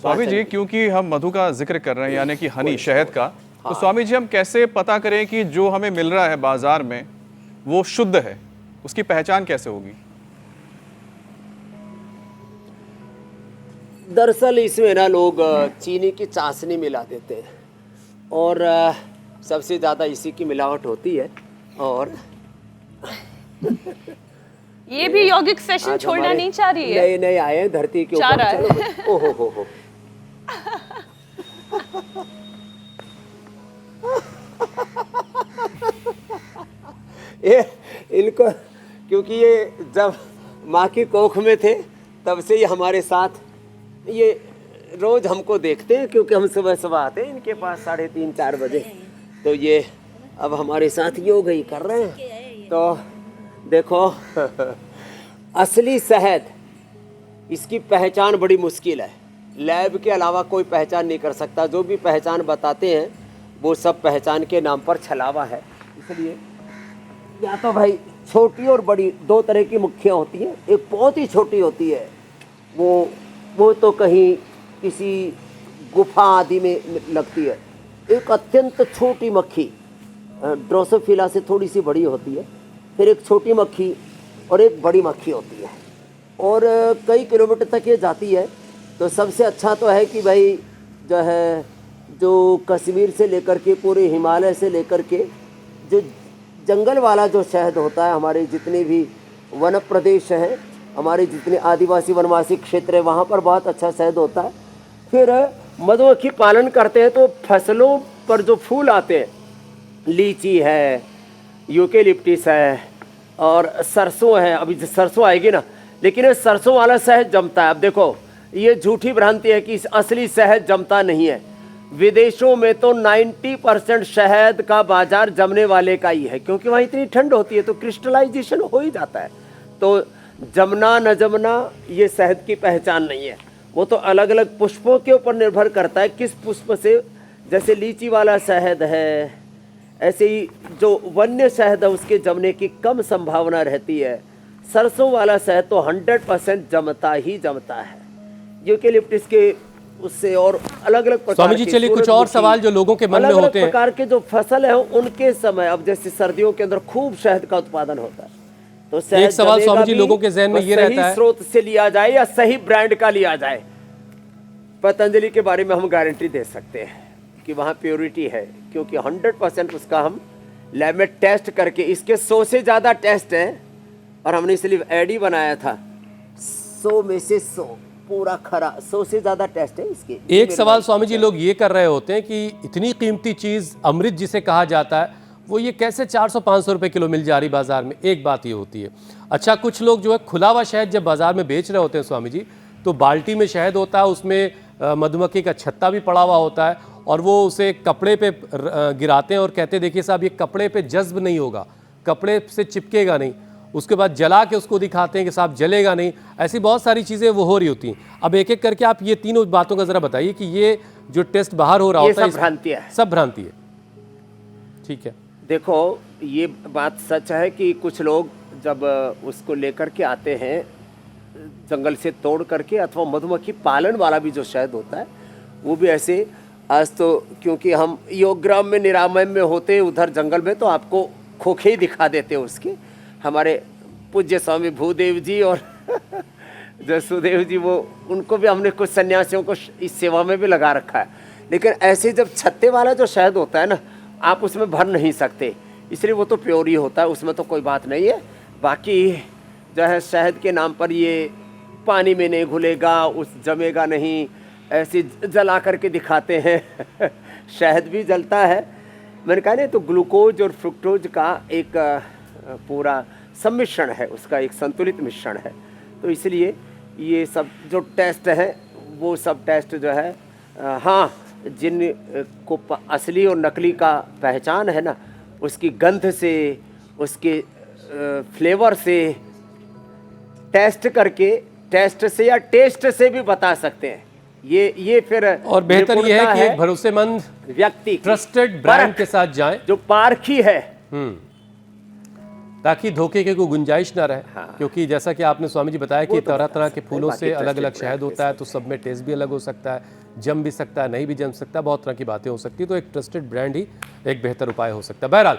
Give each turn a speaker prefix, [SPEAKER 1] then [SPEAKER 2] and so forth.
[SPEAKER 1] स्वामी जी, क्योंकि हम मधु का जिक्र कर रहे हैं, यानी कि हनी, शहद का, तो स्वामी जी हम कैसे पता करें कि जो हमें मिल रहा है बाजार में वो शुद्ध है? उसकी पहचान कैसे होगी?
[SPEAKER 2] दरअसल इसमें ना लोग चीनी की चाशनी मिला देते हैं और सबसे ज़्यादा इसी की मिलावट होती है। और
[SPEAKER 3] ये भी यौगिक सेशन छोड़ना नहीं चाह रही है।
[SPEAKER 2] नए नए आए हैं धरती के ऊपर। चलो, ओहो हो। ये इनको, क्योंकि ये जब माँ की कोख में थे तब से ही हमारे साथ, ये रोज हमको देखते हैं क्योंकि हम सुबह सुबह आते हैं इनके पास 3:30-4 बजे। तो ये अब हमारे साथ योग ही कर रहे हैं। तो देखो असली शहद, इसकी पहचान बड़ी मुश्किल है। लैब के अलावा कोई पहचान नहीं कर सकता। जो भी पहचान बताते हैं वो सब पहचान के नाम पर छलावा है। इसलिए या तो भाई छोटी और बड़ी दो तरह की मक्खियाँ होती हैं। एक बहुत ही छोटी होती है, वो तो कहीं किसी गुफा आदि में लगती है। एक अत्यंत छोटी मक्खी ड्रोसोफिला से थोड़ी सी बड़ी होती है। फिर एक छोटी मक्खी और एक बड़ी मक्खी होती है और कई किलोमीटर तक ये जाती है। तो सबसे अच्छा तो है कि भाई जो है, जो कश्मीर से लेकर के पूरे हिमालय से लेकर के जो जंगल वाला जो शहद होता है, हमारे जितने भी वन प्रदेश हैं, हमारे जितने आदिवासी वनवासी क्षेत्र है, वहाँ पर बहुत अच्छा शहद होता है। फिर मधुमक्खी पालन करते हैं तो फसलों पर जो फूल आते हैं, लीची है, यूकेलिप्टिस है और सरसों है। अभी सरसों आएगी ना, लेकिन ये सरसों वाला शहद जमता है। अब देखो, ये झूठी भ्रांति है कि असली शहद जमता नहीं है। विदेशों में तो 90% शहद का बाजार जमने वाले का ही है, क्योंकि वहाँ इतनी ठंड होती है तो क्रिस्टलाइजेशन हो ही जाता है। तो जमना न जमना ये शहद की पहचान नहीं है। वो तो अलग अलग पुष्पों के ऊपर निर्भर करता है किस पुष्प से। जैसे लीची वाला शहद है, ऐसे ही जो वन्य शहद है उसके जमने की कम संभावना रहती है। सरसों वाला शहद तो 100% जमता ही जमता है। यूकेलिप्टिस के उससे और अलग अलग प्रकार
[SPEAKER 4] स्वामी जी, चलिए कुछ और सवाल जो लोगों के मन में होते हैं।
[SPEAKER 2] प्रकार के जो फसल है उनके समय, अब जैसे सर्दियों के अंदर खूब शहद का उत्पादन होता है, तो
[SPEAKER 4] एक सवाल स्वामी जी लोगों के जहन में ये रहता है,
[SPEAKER 2] स्रोत से लिया जाए या सही ब्रांड का लिया जाए। पतंजलि के बारे में हम गारंटी दे सकते हैं कि वहाँ प्योरिटी है, क्योंकि 100% उसका हम लैब में टेस्ट करके, इसके 100 से ज़्यादा टेस्ट हैं और हमने सिर्फ एड ही बनाया था। 100 में से 100 पूरा खरा, 100 से ज़्यादा टेस्ट है इसके।
[SPEAKER 4] एक सवाल स्वामी जी लोग ये कर रहे होते हैं कि इतनी कीमती चीज़ अमृत जिसे कहा जाता है, वो ये कैसे 400-500 रुपये किलो मिल जा रही बाजार में? एक बात ये होती है। अच्छा, कुछ लोग जो है खुला हुआ शहद जब बाजार में बेच रहे होते हैं स्वामी जी, तो बाल्टी में शहद होता है, उसमें मधुमक्खी का छत्ता भी पड़ा हुआ होता है और वो उसे कपड़े पे गिराते हैं और कहते हैं देखिए साहब ये कपड़े पे जज्ब नहीं होगा, कपड़े से चिपकेगा नहीं। उसके बाद जला के उसको दिखाते हैं कि साहब जलेगा नहीं। ऐसी बहुत सारी चीज़ें वो हो रही होती हैं। अब एक एक करके आप ये तीनों बातों का ज़रा बताइए कि ये जो टेस्ट बाहर हो रहा होता है,
[SPEAKER 2] सब भ्रांति है।
[SPEAKER 4] सब भ्रांति है, ठीक है।
[SPEAKER 2] देखो, ये बात सच है कि कुछ लोग जब उसको लेकर के आते हैं जंगल से तोड़ करके, अथवा मधुमक्खी पालन वाला भी जो शहद होता है वो भी ऐसे, आज तो क्योंकि हम योगग्राम में निरामय में होते उधर जंगल में, तो आपको खोखे ही दिखा देते उसके। हमारे पूज्य स्वामी भूदेव जी और जसुदेव जी, वो उनको भी हमने कुछ सन्यासियों को इस सेवा में भी लगा रखा है। लेकिन ऐसे जब छत्ते वाला जो शहद होता है ना, आप उसमें भर नहीं सकते, इसलिए वो तो प्योर ही होता है, उसमें तो कोई बात नहीं है। बाकी जो है शहद के नाम पर ये पानी में नहीं घुलेगा, उस जमेगा नहीं, ऐसे जला करके दिखाते हैं। शहद भी जलता है। मैंने कहा नहीं, तो ग्लूकोज और फ्रुक्टोज का एक पूरा सम्मिश्रण है, उसका एक संतुलित मिश्रण है। तो इसलिए ये सब जो टेस्ट है वो सब टेस्ट जो है, हाँ, जिन को असली और नकली का पहचान है ना, उसकी गंध से, उसके फ्लेवर से, टेस्ट करके, टेस्ट से या टेस्ट से भी बता सकते हैं। ये फिर
[SPEAKER 4] और बेहतर ये है कि एक भरोसेमंद
[SPEAKER 2] व्यक्ति,
[SPEAKER 4] ट्रस्टेड ब्रांड के साथ जाएं
[SPEAKER 2] जो पारखी है,
[SPEAKER 4] ताकि धोखे की कोई गुंजाइश ना रहे। क्योंकि जैसा कि आपने स्वामी जी बताया कि तरह तरह के फूलों से अलग अलग शहद होता है, तो सब में टेस्ट भी अलग हो सकता है, जम भी सकता है, नहीं भी जम सकता, बहुत तरह की बातें हो सकती है। तो एक ट्रस्टेड ब्रांड ही एक बेहतर उपाय हो सकता है। बहरहाल